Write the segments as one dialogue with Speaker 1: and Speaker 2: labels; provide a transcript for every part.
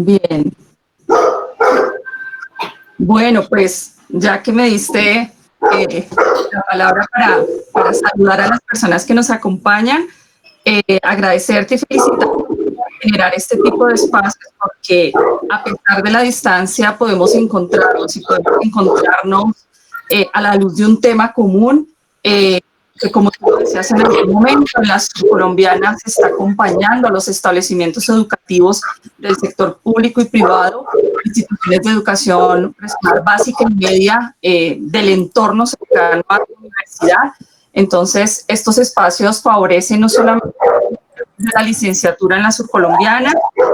Speaker 1: Bien, bueno, pues ya que me diste la palabra para saludar a las personas que nos acompañan, agradecerte y felicitarte por generar este tipo de espacios, porque a pesar de la distancia podemos encontrarnos y podemos encontrarnos a la luz de un tema común, que como tú decías en algún momento, la colombiana se está acompañando a los establecimientos educativos del sector público y privado, instituciones de educación preescolar básica y media del entorno cercano a la universidad. Entonces, estos espacios favorecen no solamente de la licenciatura en la surcolombiana,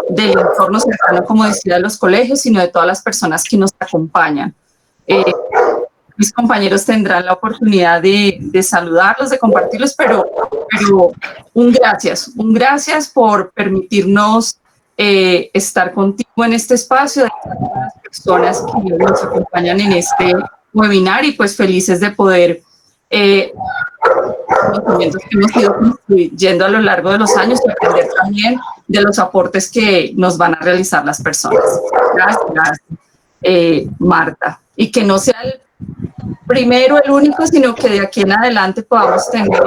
Speaker 1: del entorno cercano, como decía, de los colegios, sino de todas las personas que nos acompañan. Mis compañeros tendrán la oportunidad de saludarlos, de compartirlos, pero un gracias por permitirnos estar contigo en este espacio, de las personas que nos acompañan en este webinar y pues felices de poder conocimientos que hemos ido construyendo a lo largo de los años y aprender también de los aportes que nos van a realizar las personas. Gracias, Marta. Y que no sea el primero, el único, sino que de aquí en adelante podamos tener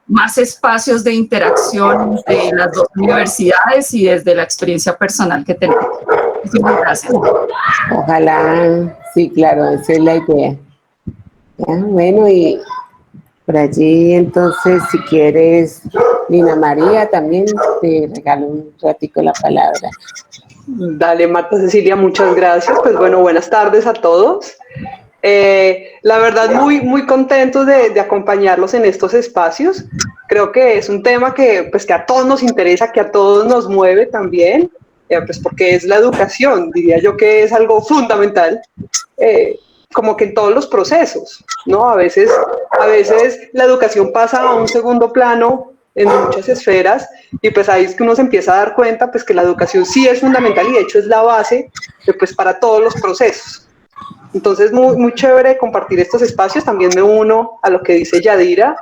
Speaker 1: más espacios de interacción de las dos universidades y desde la experiencia personal que tenemos. Muchísimas gracias.
Speaker 2: Ojalá, sí, claro, esa es la idea. Ya, bueno, y por allí entonces, si quieres, Lina María, también te regalo un ratico la palabra.
Speaker 3: Dale, Marta Cecilia, muchas gracias. Pues bueno, buenas tardes a todos. La verdad, muy contentos de acompañarlos en estos espacios. Creo que es un tema que a todos nos interesa, que a todos nos mueve también, pues porque es la educación, diría yo que es algo fundamental, como que en todos los procesos, ¿no? A veces la educación pasa a un segundo plano en muchas esferas y pues ahí es que uno se empieza a dar cuenta pues que la educación sí es fundamental y de hecho es la base pues para todos los procesos. Entonces, muy chévere compartir estos espacios. También me uno a lo que dice Yadira.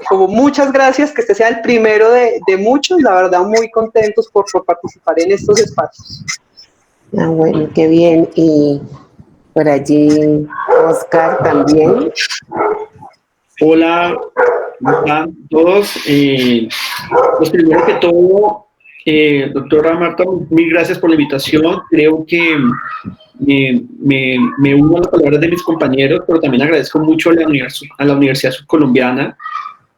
Speaker 3: Como muchas gracias, que este sea el primero de muchos. La verdad, muy contentos por participar en estos espacios.
Speaker 2: Ah, bueno, qué bien. Y por allí, Oscar también.
Speaker 4: Hola, ¿cómo están todos? Pues primero que todo, doctora Marta, mil gracias por la invitación. Creo que me uno a las palabras de mis compañeros, pero también agradezco mucho a la Universidad Subcolombiana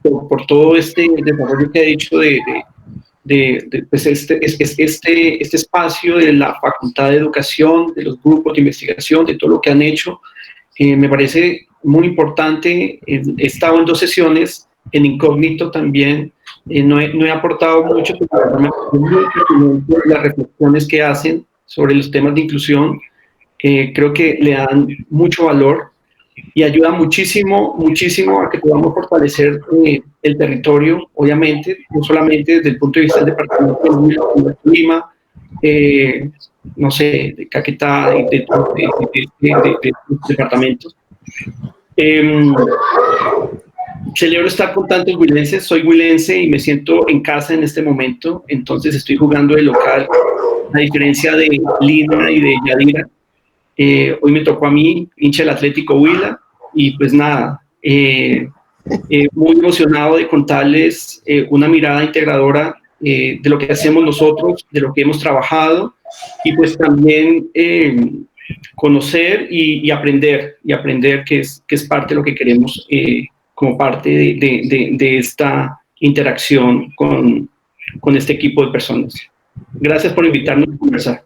Speaker 4: por todo este desarrollo que ha hecho pues este espacio de la Facultad de Educación, de los grupos de investigación, de todo lo que han hecho. Me parece muy importante. He estado en 2 sesiones, en incógnito también. No he aportado mucho, pero me parece muy pertinente las reflexiones que hacen sobre los temas de inclusión. Creo que le dan mucho valor y ayuda muchísimo a que podamos fortalecer el territorio, obviamente, no solamente desde el punto de vista del departamento de Lima, no sé, de Caquetá, de los departamentos. Celebro estar con tantos huilenses, soy huilense y me siento en casa en este momento, entonces estoy jugando de local, a diferencia de Lina y de Yadira. Hoy me tocó a mí, hincha del Atlético Huila, y pues nada, muy emocionado de contarles una mirada integradora de lo que hacemos nosotros, de lo que hemos trabajado, y pues también conocer y aprender, que es parte de lo que queremos como parte de esta interacción con este equipo de personas. Gracias por invitarnos a conversar.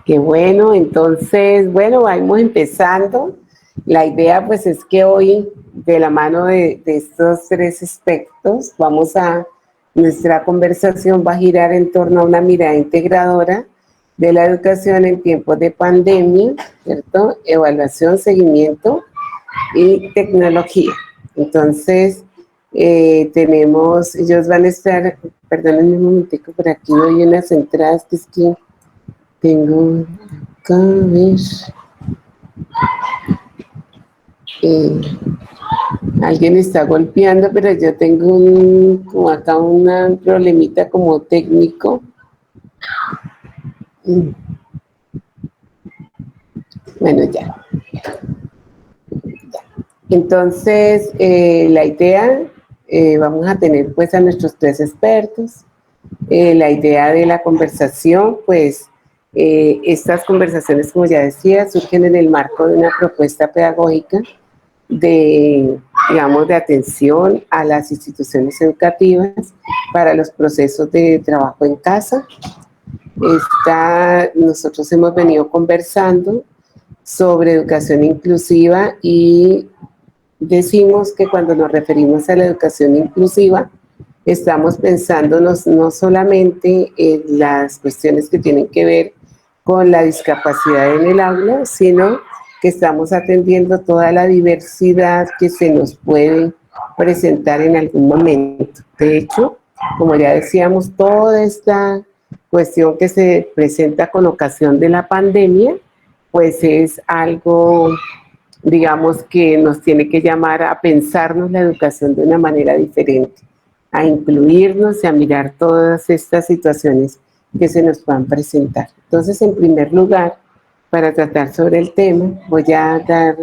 Speaker 2: Qué bueno, entonces, bueno, vamos empezando. La idea pues es que hoy, de la mano de estos 3 aspectos, nuestra conversación va a girar en torno a una mirada integradora de la educación en tiempos de pandemia, ¿cierto? Evaluación, seguimiento y tecnología. Entonces, ellos van a estar, perdónenme un momentico, por aquí doy unas entradas que es que tengo acá, a ver. Alguien está golpeando, pero yo tengo como acá un problemita como técnico. Mm. Bueno, ya. Entonces, la idea, vamos a tener pues a nuestros tres expertos. La idea de la conversación, pues, estas conversaciones, como ya decía, surgen en el marco de una propuesta pedagógica de, digamos, de atención a las instituciones educativas para los procesos de trabajo en casa. Nosotros hemos venido conversando sobre educación inclusiva y decimos que cuando nos referimos a la educación inclusiva, estamos pensándonos no solamente en las cuestiones que tienen que ver con la discapacidad en el aula, sino que estamos atendiendo toda la diversidad que se nos puede presentar en algún momento. De hecho, como ya decíamos, toda esta cuestión que se presenta con ocasión de la pandemia, pues es algo, digamos, que nos tiene que llamar a pensarnos la educación de una manera diferente, a incluirnos y a mirar todas estas situaciones que se nos van a presentar. Entonces, en primer lugar, para tratar sobre el tema, voy a dar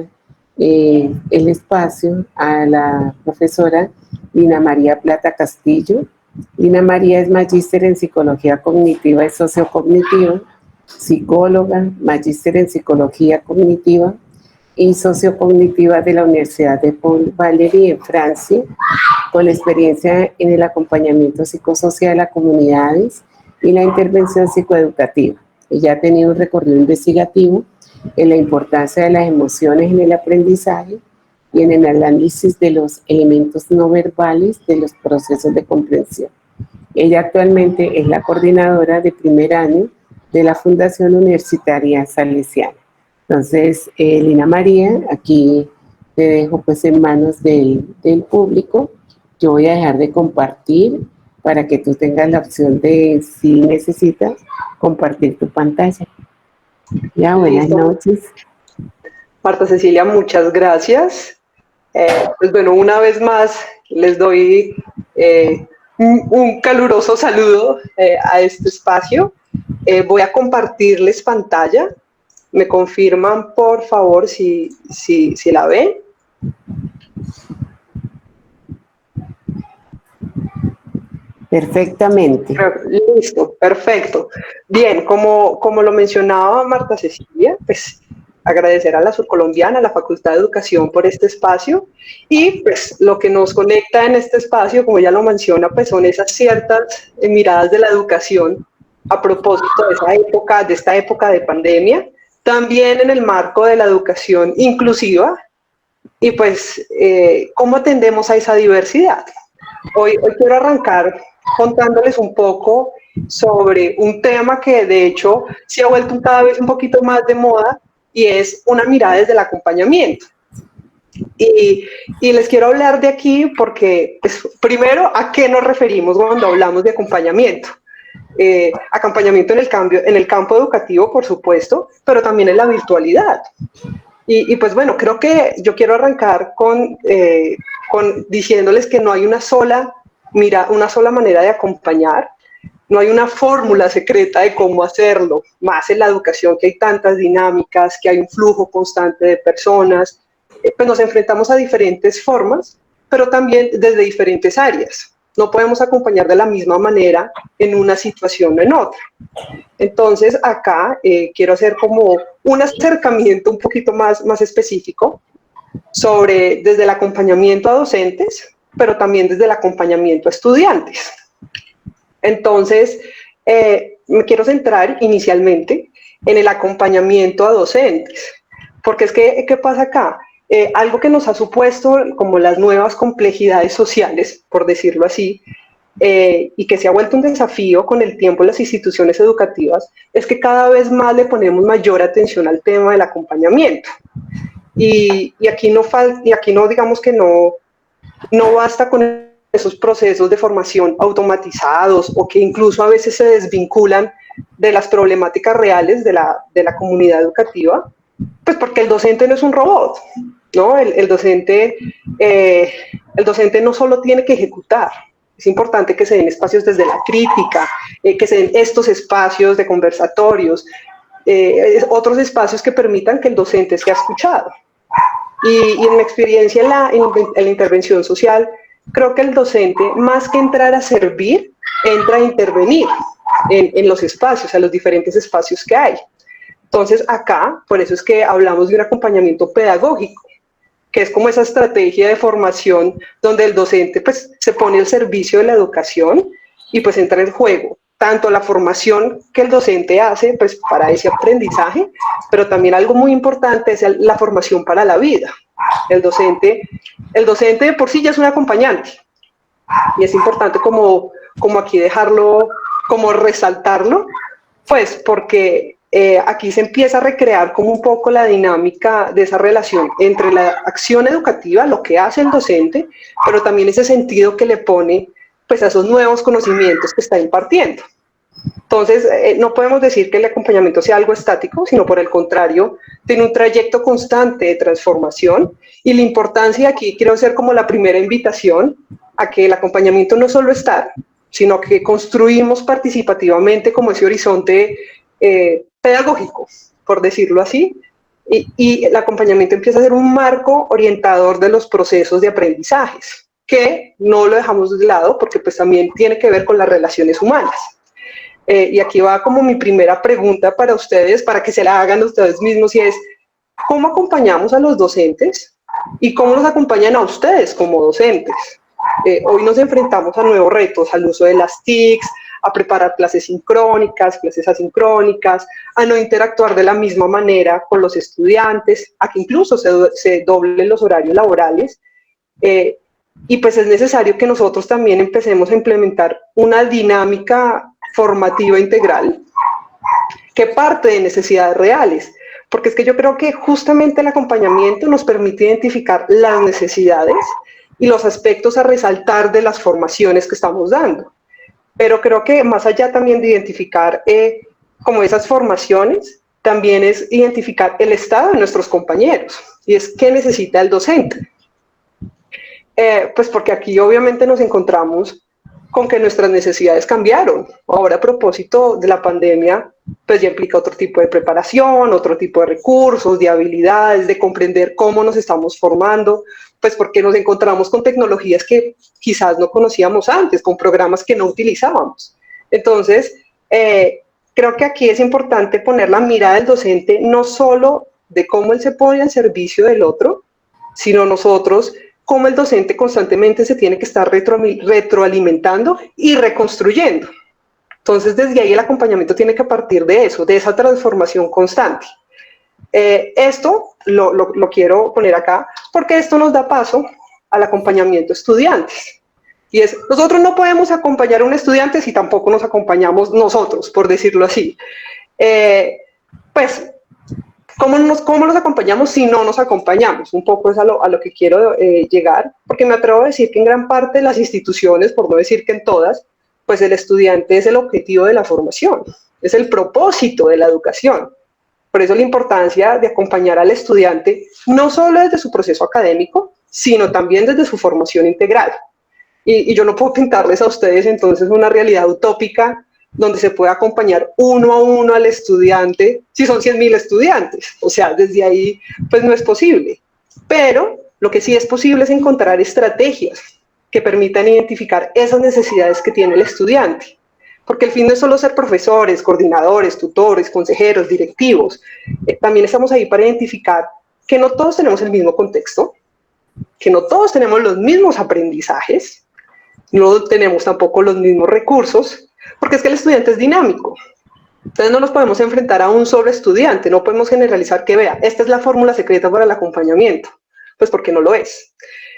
Speaker 2: el espacio a la profesora Lina María Plata Castillo. Lina María es magíster en Psicología Cognitiva y Sociocognitiva, psicóloga, magíster en Psicología Cognitiva y Sociocognitiva de la Universidad de Paul Valéry en Francia, con experiencia en el acompañamiento psicosocial a comunidades y la intervención psicoeducativa. Ella ha tenido un recorrido investigativo en la importancia de las emociones en el aprendizaje y en el análisis de los elementos no verbales de los procesos de comprensión. Ella actualmente es la coordinadora de primer año de la Fundación Universitaria Salesiana. Entonces, Lina María, aquí te dejo pues en manos del público. Yo voy a dejar de compartir para que tú tengas la opción de, si necesitas, compartir tu pantalla. Ya, buenas noches.
Speaker 3: Marta Cecilia, muchas gracias. Pues bueno, una vez más les doy un caluroso saludo a este espacio. Voy a compartirles pantalla. ¿Me confirman, por favor, si la ven?
Speaker 2: Perfectamente.
Speaker 3: Listo, perfecto. Bien, como lo mencionaba Marta Cecilia, pues agradecer a la Surcolombiana, a la Facultad de Educación por este espacio y pues lo que nos conecta en este espacio, como ya lo menciona, pues son esas ciertas miradas de la educación a propósito de esta época de pandemia, también en el marco de la educación inclusiva y pues cómo atendemos a esa diversidad. Hoy quiero arrancar contándoles un poco sobre un tema que de hecho se ha vuelto cada vez un poquito más de moda y es una mirada desde el acompañamiento. Y les quiero hablar de aquí porque, pues, primero, ¿a qué nos referimos cuando hablamos de acompañamiento? Acompañamiento en el campo educativo, por supuesto, pero también en la virtualidad. Y pues bueno, creo que yo quiero arrancar con diciéndoles que no hay una sola manera de acompañar, no hay una fórmula secreta de cómo hacerlo, más en la educación que hay tantas dinámicas, que hay un flujo constante de personas, pues nos enfrentamos a diferentes formas, pero también desde diferentes áreas. No podemos acompañar de la misma manera en una situación o en otra. Entonces, acá quiero hacer como un acercamiento un poquito más específico desde el acompañamiento a docentes, pero también desde el acompañamiento a estudiantes. Entonces, me quiero centrar inicialmente en el acompañamiento a docentes, porque es que, ¿qué pasa acá? Algo que nos ha supuesto como las nuevas complejidades sociales, por decirlo así, y que se ha vuelto un desafío con el tiempo en las instituciones educativas, es que cada vez más le ponemos mayor atención al tema del acompañamiento. Y aquí no digamos que no basta con esos procesos de formación automatizados o que incluso a veces se desvinculan de las problemáticas reales de la comunidad educativa, pues porque el docente no es un robot, ¿no? El docente no solo tiene que ejecutar, Es importante que se den espacios desde la crítica, que se den estos espacios de conversatorios, otros espacios que permitan que el docente sea escuchado. Y en mi experiencia en la intervención social, creo que el docente, más que entrar a servir, entra a intervenir en los espacios, a los diferentes espacios que hay. Entonces acá, por eso es que hablamos de un acompañamiento pedagógico, que es como esa estrategia de formación donde el docente pues, se pone al servicio de la educación y pues entra en juego tanto la formación que el docente hace pues, para ese aprendizaje, pero también algo muy importante es la formación para la vida. El docente de por sí ya es un acompañante y es importante como aquí dejarlo, como resaltarlo, pues porque aquí se empieza a recrear como un poco la dinámica de esa relación entre la acción educativa, lo que hace el docente, pero también ese sentido que le pone pues, a esos nuevos conocimientos que está impartiendo. Entonces, no podemos decir que el acompañamiento sea algo estático, sino por el contrario, tiene un trayecto constante de transformación y la importancia aquí quiero hacer como la primera invitación a que el acompañamiento no solo está, sino que construimos participativamente como ese horizonte pedagógico, por decirlo así, y el acompañamiento empieza a ser un marco orientador de los procesos de aprendizajes, que no lo dejamos de lado porque pues también tiene que ver con las relaciones humanas. Y aquí va como mi primera pregunta para ustedes, para que se la hagan ustedes mismos, y es, ¿cómo acompañamos a los docentes y cómo nos acompañan a ustedes como docentes? Hoy nos enfrentamos a nuevos retos, al uso de las TICs, a preparar clases sincrónicas, clases asincrónicas, a no interactuar de la misma manera con los estudiantes, a que incluso se doblen los horarios laborales. Y pues es necesario que nosotros también empecemos a implementar una dinámica formativa integral que parte de necesidades reales, porque es que yo creo que justamente el acompañamiento nos permite identificar las necesidades y los aspectos a resaltar de las formaciones que estamos dando. Pero creo que más allá también de identificar como esas formaciones, también es identificar el estado de nuestros compañeros, y es qué necesita el docente. Pues porque aquí obviamente nos encontramos con que nuestras necesidades cambiaron. Ahora, a propósito de la pandemia, pues ya implica otro tipo de preparación, otro tipo de recursos, de habilidades, de comprender cómo nos estamos formando, pues porque nos encontramos con tecnologías que quizás no conocíamos antes, con programas que no utilizábamos. Entonces, creo que aquí es importante poner la mirada del docente no solo de cómo él se pone al servicio del otro, sino nosotros cómo el docente constantemente se tiene que estar retroalimentando y reconstruyendo. Entonces, desde ahí el acompañamiento tiene que partir de eso, de esa transformación constante. Esto lo quiero poner acá, porque esto nos da paso al acompañamiento a estudiantes. Y es, nosotros no podemos acompañar a un estudiante si tampoco nos acompañamos nosotros, por decirlo así. Pues, ¿cómo nos acompañamos si no nos acompañamos? Un poco es a lo que quiero llegar, porque me atrevo a decir que en gran parte de las instituciones, por no decir que en todas, pues el estudiante es el objetivo de la formación, es el propósito de la educación. Por eso la importancia de acompañar al estudiante, no solo desde su proceso académico, sino también desde su formación integral. Y yo no puedo pintarles a ustedes entonces una realidad utópica donde se puede acompañar uno a uno al estudiante, si son 100.000 estudiantes. O sea, desde ahí, pues no es posible. Pero lo que sí es posible es encontrar estrategias que permitan identificar esas necesidades que tiene el estudiante. Porque el fin no es solo ser profesores, coordinadores, tutores, consejeros, directivos. También estamos ahí para identificar que no todos tenemos el mismo contexto, que no todos tenemos los mismos aprendizajes, no tenemos tampoco los mismos recursos, porque es que el estudiante es dinámico. Entonces no nos podemos enfrentar a un solo estudiante, no podemos generalizar que vea, esta es la fórmula secreta para el acompañamiento, pues porque no lo es.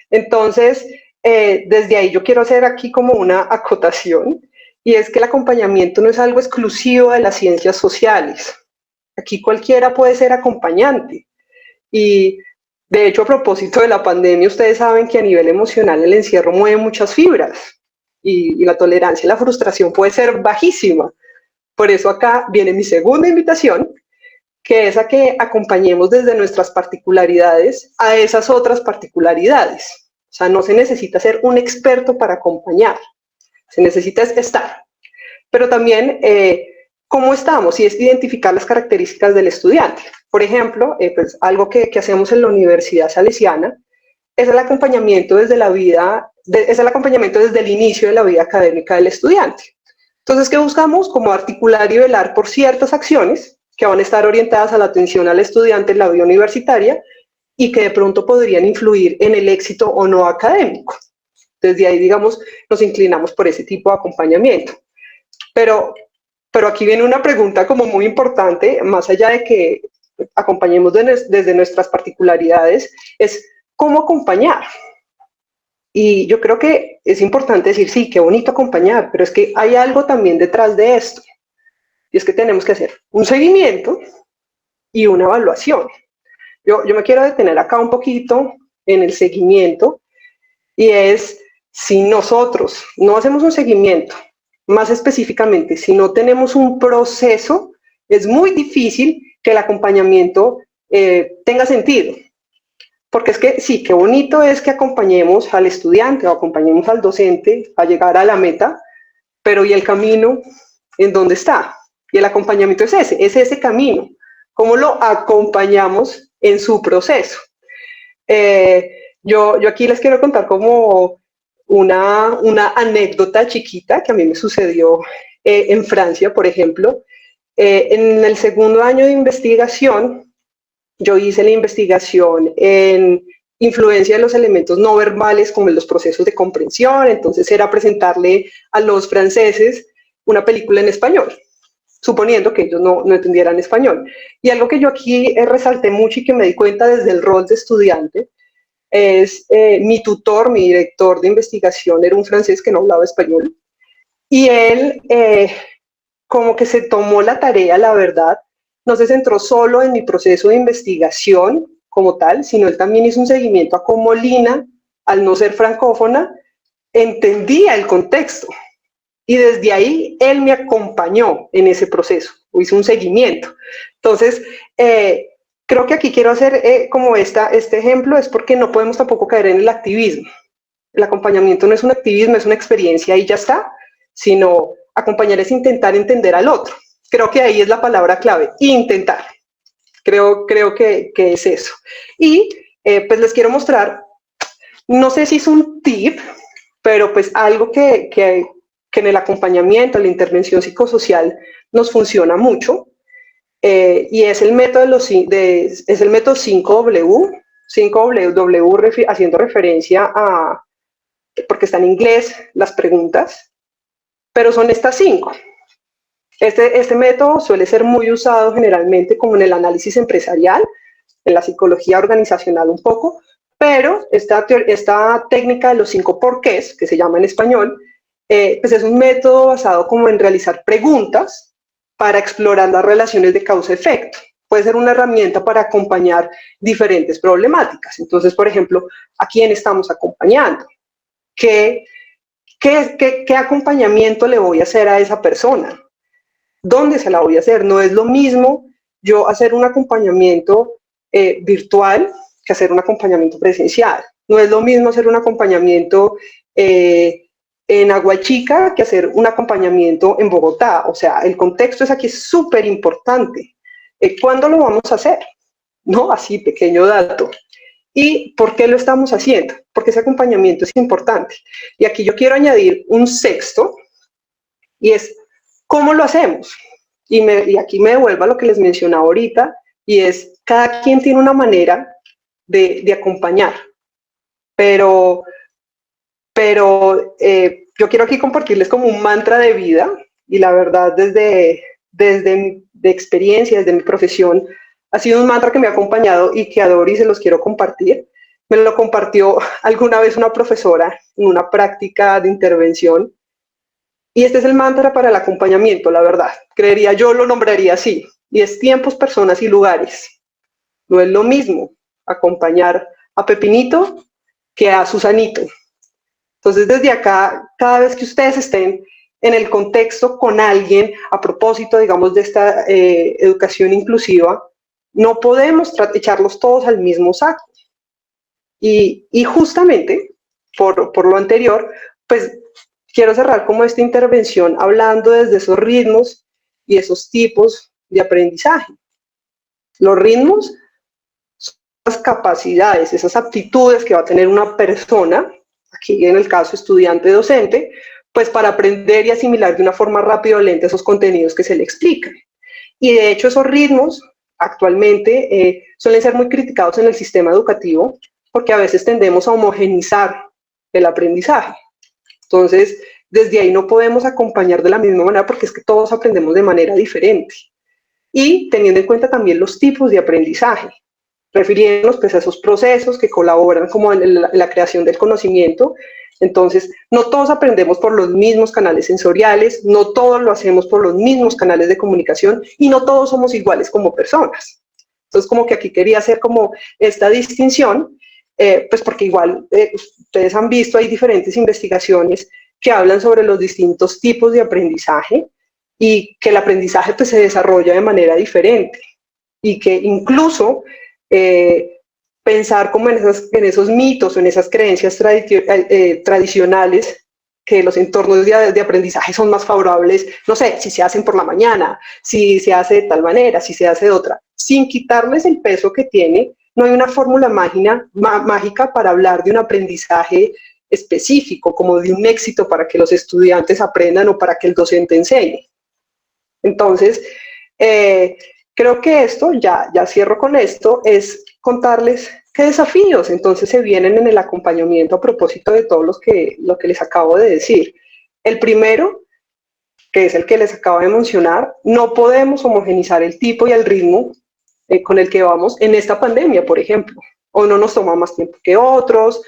Speaker 3: Entonces, desde ahí yo quiero hacer aquí como una acotación, y es que el acompañamiento no es algo exclusivo de las ciencias sociales. Aquí cualquiera puede ser acompañante. Y de hecho, a propósito de la pandemia, ustedes saben que a nivel emocional el encierro mueve muchas fibras y la tolerancia y la frustración puede ser bajísima. Por eso acá viene mi segunda invitación, que es a que acompañemos desde nuestras particularidades a esas otras particularidades. O sea, no se necesita ser un experto para acompañar. se necesita es estar. Pero también, ¿cómo estamos? Y es identificar las características del estudiante. Por ejemplo, pues algo que hacemos en la Universidad Salesiana es el acompañamiento desde la vida, es el acompañamiento desde el inicio de la vida académica del estudiante. Entonces, ¿qué buscamos? Como articular y velar por ciertas acciones que van a estar orientadas a la atención al estudiante en la vida universitaria y que de pronto podrían influir en el éxito o no académico. Desde ahí, digamos, nos inclinamos por ese tipo de acompañamiento. Pero aquí viene una pregunta como muy importante, más allá de que acompañemos desde nuestras particularidades, es ¿cómo acompañar? Y yo creo que es importante decir, sí, qué bonito acompañar, pero es que hay algo también detrás de esto. Y es que tenemos que hacer un seguimiento y una evaluación. Yo me quiero detener acá un poquito en el seguimiento, y es si nosotros no hacemos un seguimiento, más específicamente, si no tenemos un proceso, es muy difícil que el acompañamiento tenga sentido. Porque es que sí, qué bonito es que acompañemos al estudiante o acompañemos al docente a llegar a la meta, pero ¿y el camino en dónde está? Y el acompañamiento es ese camino. ¿Cómo lo acompañamos en su proceso? Yo aquí les quiero contar como una anécdota chiquita que a mí me sucedió en Francia, por ejemplo. En el segundo año de investigación, yo hice la investigación en influencia de los elementos no verbales como en los procesos de comprensión. Entonces era presentarle a los franceses una película en español, suponiendo que ellos no entendieran español. Y algo que yo aquí resalté mucho y que me di cuenta desde el rol de estudiante es mi tutor, mi director de investigación era un francés que no hablaba español, y él como que se tomó la tarea, la verdad, no se centró solo en mi proceso de investigación como tal, sino él también hizo un seguimiento a cómo Lina, al no ser francófona, entendía el contexto. Y desde ahí él me acompañó en ese proceso, hizo un seguimiento. Entonces, creo que aquí quiero hacer como este ejemplo, es porque no podemos tampoco caer en el activismo. El acompañamiento no es un activismo, es una experiencia y ya está, sino acompañar es intentar entender al otro. Creo que ahí es la palabra clave, intentar. Creo que es eso. Y pues les quiero mostrar, no sé si es un tip, pero pues algo que en el acompañamiento, la intervención psicosocial nos funciona mucho, y es el método, es el método 5W, 5W, haciendo referencia a, porque está en inglés, las preguntas, pero son estas 5. Este método suele ser muy usado generalmente como en el análisis empresarial, en la psicología organizacional un poco, pero esta técnica de los 5 porqués, que se llama en español, pues es un método basado como en realizar preguntas para explorar las relaciones de causa-efecto. Puede ser una herramienta para acompañar diferentes problemáticas. Entonces, por ejemplo, ¿a quién estamos acompañando? ¿Qué acompañamiento le voy a hacer a esa persona? ¿Dónde se la voy a hacer? No es lo mismo yo hacer un acompañamiento virtual que hacer un acompañamiento presencial. No es lo mismo hacer un acompañamiento en Aguachica que hacer un acompañamiento en Bogotá. O sea, el contexto es aquí súper importante. ¿Cuándo lo vamos a hacer? ¿No? Así, pequeño dato. ¿Y por qué lo estamos haciendo? Porque ese acompañamiento es importante. Y aquí yo quiero añadir un sexto, y es ¿cómo lo hacemos? Y aquí me devuelvo a lo que les mencionaba ahorita, y es cada quien tiene una manera de acompañar, pero yo quiero aquí compartirles como un mantra de vida, y la verdad desde de experiencia, desde mi profesión, ha sido un mantra que me ha acompañado y que adoro y se los quiero compartir. Me lo compartió alguna vez una profesora en una práctica de intervención, y este es el mantra para el acompañamiento, la verdad. Creería yo, lo nombraría así, y es tiempos, personas y lugares. No es lo mismo acompañar a Pepinito que a Susanito. Entonces, desde acá, cada vez que ustedes estén en el contexto con alguien, a propósito, digamos, de esta educación inclusiva, no podemos echarlos todos al mismo saco. Y justamente, por lo anterior, pues quiero cerrar como esta intervención hablando desde esos ritmos y esos tipos de aprendizaje. Los ritmos son las capacidades, esas aptitudes que va a tener una persona, aquí en el caso estudiante-docente, pues para aprender y asimilar de una forma rápida o lenta esos contenidos que se le explican. Y de hecho esos ritmos actualmente suelen ser muy criticados en el sistema educativo porque a veces tendemos a homogenizar el aprendizaje. Entonces, desde ahí no podemos acompañar de la misma manera porque es que todos aprendemos de manera diferente. Y teniendo en cuenta también los tipos de aprendizaje, refiriéndonos pues a esos procesos que colaboran como en la creación del conocimiento. Entonces, no todos aprendemos por los mismos canales sensoriales, no todos lo hacemos por los mismos canales de comunicación y no todos somos iguales como personas. Entonces, como que aquí quería hacer como esta distinción, pues porque igual ustedes han visto, hay diferentes investigaciones que hablan sobre los distintos tipos de aprendizaje y que el aprendizaje pues se desarrolla de manera diferente y que incluso pensar como en esos mitos o en esas creencias tradicionales que los entornos de aprendizaje son más favorables, no sé, si se hacen por la mañana, si se hace de tal manera, si se hace de otra, sin quitarles el peso que tiene. No hay una fórmula mágica para hablar de un aprendizaje específico, como de un éxito para que los estudiantes aprendan o para que el docente enseñe. Entonces, creo que esto, ya cierro con esto, es contarles qué desafíos entonces se vienen en el acompañamiento a propósito de todo lo que les acabo de decir. El primero, que es el que les acabo de mencionar, no podemos homogenizar el tipo y el ritmo con el que vamos en esta pandemia, por ejemplo. O no nos toma más tiempo que otros,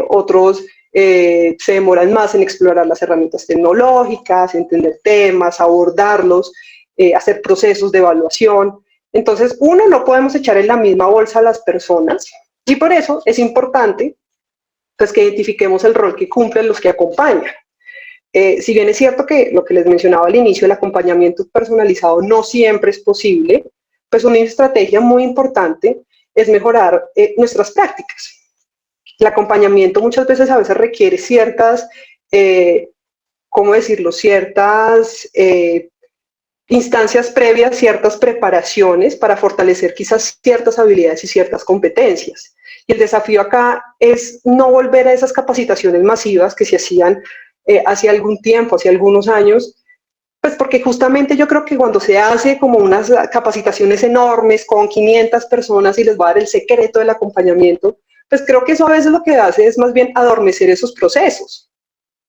Speaker 3: otros se demoran más en explorar las herramientas tecnológicas, entender temas, abordarlos, hacer procesos de evaluación. Entonces, uno, no podemos echar en la misma bolsa a las personas y por eso es importante pues, que identifiquemos el rol que cumplen los que acompañan. Si bien es cierto que lo que les mencionaba al inicio, el acompañamiento personalizado no siempre es posible, pues una estrategia muy importante es mejorar nuestras prácticas. El acompañamiento muchas veces a veces requiere ciertas, ¿cómo decirlo?, ciertas instancias previas, ciertas preparaciones para fortalecer quizás ciertas habilidades y ciertas competencias. Y el desafío acá es no volver a esas capacitaciones masivas que se hacían hace algún tiempo, hace algunos años, pues porque justamente yo creo que cuando se hace como unas capacitaciones enormes con 500 personas y les va a dar el secreto del acompañamiento, pues creo que eso a veces lo que hace es más bien adormecer esos procesos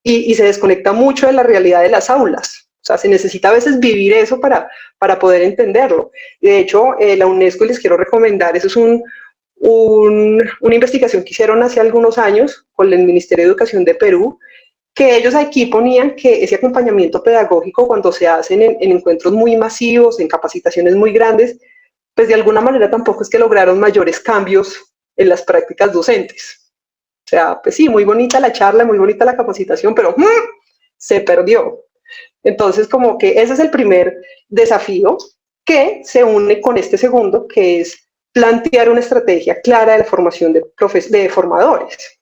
Speaker 3: y se desconecta mucho de la realidad de las aulas. O sea, se necesita a veces vivir eso para poder entenderlo. De hecho, la UNESCO, les quiero recomendar, eso es una investigación que hicieron hace algunos años con el Ministerio de Educación de Perú, que ellos aquí ponían que ese acompañamiento pedagógico cuando se hacen en encuentros muy masivos, en capacitaciones muy grandes, pues de alguna manera tampoco es que lograron mayores cambios en las prácticas docentes. O sea, pues sí, muy bonita la charla, muy bonita la capacitación, pero se perdió. Entonces, como que ese es el primer desafío que se une con este segundo, que es plantear una estrategia clara de la formación de formadores.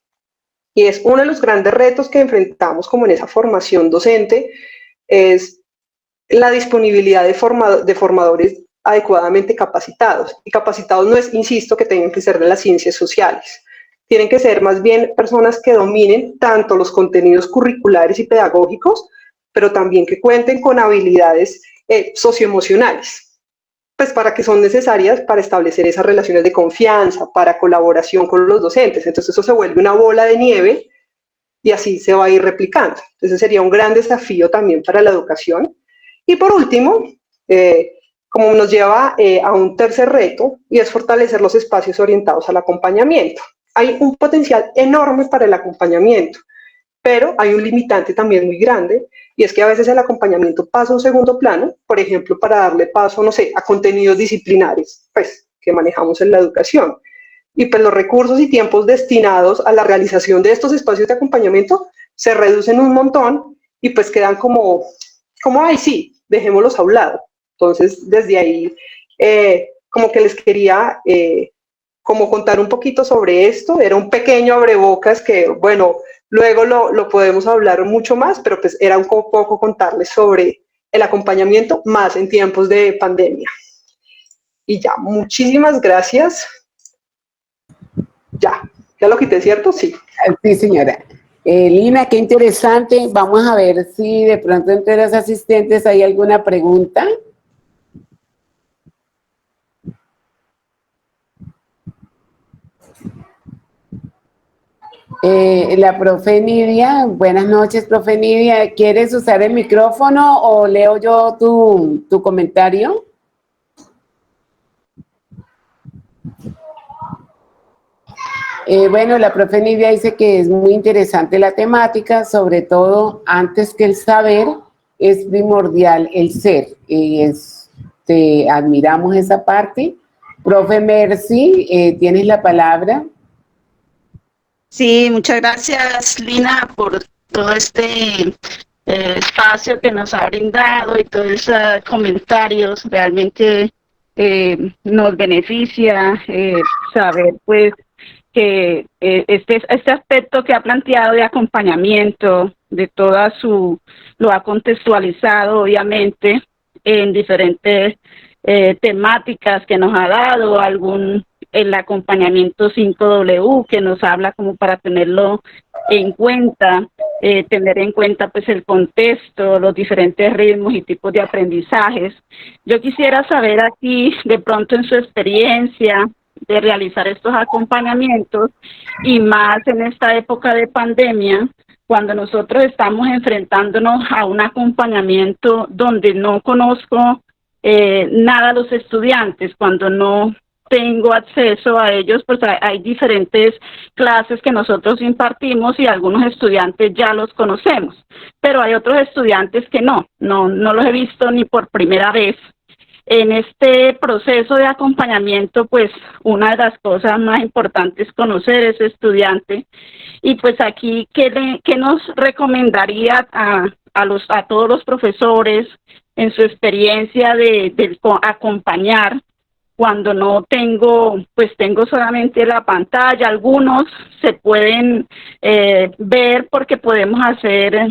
Speaker 3: Y es uno de los grandes retos que enfrentamos como en esa formación docente, es la disponibilidad de formadores adecuadamente capacitados. Y capacitados no es, insisto, que tengan que ser de las ciencias sociales. Tienen que ser más bien personas que dominen tanto los contenidos curriculares y pedagógicos, pero también que cuenten con habilidades socioemocionales, pues para que son necesarias para establecer esas relaciones de confianza, para colaboración con los docentes. Entonces eso se vuelve una bola de nieve y así se va a ir replicando. Entonces sería un gran desafío también para la educación. Y por último, como nos lleva a un tercer reto, y es fortalecer los espacios orientados al acompañamiento. Hay un potencial enorme para el acompañamiento, pero hay un limitante también muy grande, y es que a veces el acompañamiento pasa a un segundo plano, por ejemplo, para darle paso, no sé, a contenidos disciplinares, pues, que manejamos en la educación. Y pues los recursos y tiempos destinados a la realización de estos espacios de acompañamiento se reducen un montón y pues quedan como ay, sí, dejémoslos a un lado. Entonces, desde ahí, como que les quería como contar un poquito sobre esto. Era un pequeño abrebocas que, bueno, Luego lo podemos hablar mucho más, pero pues era un poco contarles sobre el acompañamiento más en tiempos de pandemia. Y ya, muchísimas gracias. Ya lo quité, ¿cierto? Sí.
Speaker 2: Sí, señora. Lina, qué interesante. Vamos a ver si de pronto entre los asistentes hay alguna pregunta. La profe Nidia, buenas noches, profe Nidia. ¿Quieres usar el micrófono o leo yo tu comentario? Bueno, la profe Nidia dice que es muy interesante la temática, sobre todo antes que el saber, es primordial el ser. Te admiramos esa parte. Profe Mercy, tienes la palabra.
Speaker 5: Sí, muchas gracias, Lina, por todo este espacio que nos ha brindado y todos esos comentarios. Realmente nos beneficia saber, pues, que este aspecto que ha planteado de acompañamiento, de toda lo ha contextualizado, obviamente, en diferentes temáticas que nos ha dado, el acompañamiento 5W que nos habla como para tenerlo en cuenta, tener en cuenta pues el contexto, los diferentes ritmos y tipos de aprendizajes. Yo quisiera saber aquí, de pronto en su experiencia de realizar estos acompañamientos y más en esta época de pandemia, cuando nosotros estamos enfrentándonos a un acompañamiento donde no conozco nada a los estudiantes, cuando no tengo acceso a ellos, pues hay diferentes clases que nosotros impartimos y algunos estudiantes ya los conocemos, pero hay otros estudiantes que no los he visto ni por primera vez. En este proceso de acompañamiento, pues una de las cosas más importantes es conocer a ese estudiante. Y pues aquí, ¿qué nos recomendaría a todos los profesores en su experiencia de acompañar cuando no tengo solamente la pantalla? Algunos se pueden ver porque podemos hacer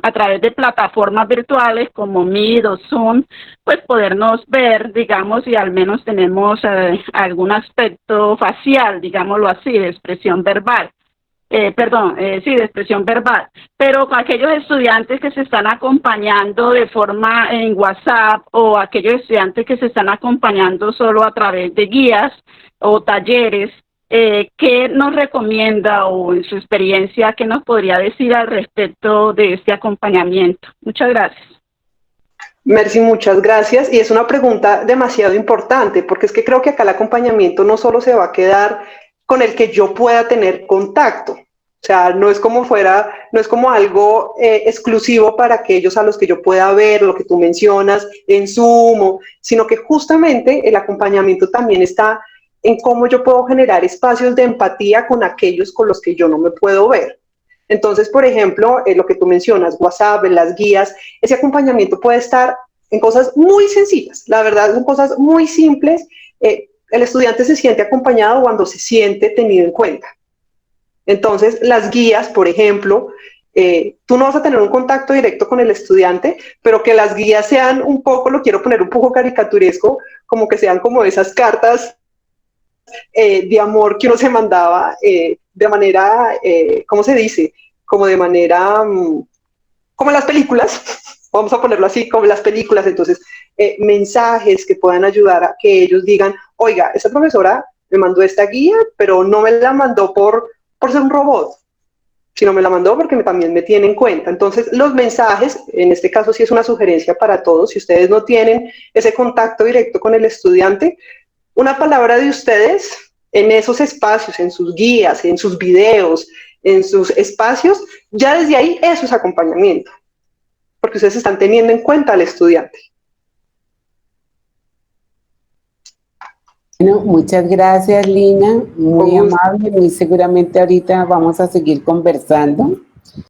Speaker 5: a través de plataformas virtuales como Meet o Zoom, pues podernos ver, digamos, y al menos tenemos algún aspecto facial, digámoslo así, de expresión verbal. De expresión verbal, pero aquellos estudiantes que se están acompañando de forma en WhatsApp o aquellos estudiantes que se están acompañando solo a través de guías o talleres, ¿qué nos recomienda o en su experiencia, qué nos podría decir al respecto de este acompañamiento? Muchas gracias.
Speaker 3: Mercy, muchas gracias. Y es una pregunta demasiado importante, porque es que creo que acá el acompañamiento no solo se va a quedar con el que yo pueda tener contacto. O sea, no es como algo exclusivo para aquellos a los que yo pueda ver, lo que tú mencionas en Zoom, sino que justamente el acompañamiento también está en cómo yo puedo generar espacios de empatía con aquellos con los que yo no me puedo ver. Entonces, por ejemplo, lo que tú mencionas, WhatsApp, las guías, ese acompañamiento puede estar en cosas muy sencillas, la verdad, son cosas muy simples. El estudiante se siente acompañado cuando se siente tenido en cuenta. Entonces, las guías, por ejemplo, tú no vas a tener un contacto directo con el estudiante, pero que las guías sean un poco, lo quiero poner un poco caricaturesco, como que sean como esas cartas de amor que uno se mandaba de manera, ¿cómo se dice? Como de manera, como en las películas, vamos a ponerlo así, como en las películas. Entonces, mensajes que puedan ayudar a que ellos digan, oiga, esa profesora me mandó esta guía, pero no me la mandó por ser un robot, sino me la mandó porque también me tiene en cuenta. Entonces, los mensajes, en este caso sí es una sugerencia para todos, si ustedes no tienen ese contacto directo con el estudiante, una palabra de ustedes en esos espacios, en sus guías, en sus videos, en sus espacios, ya desde ahí eso es acompañamiento, porque ustedes están teniendo en cuenta al estudiante.
Speaker 2: Bueno, muchas gracias, Lina, muy amable, muy seguramente ahorita vamos a seguir conversando.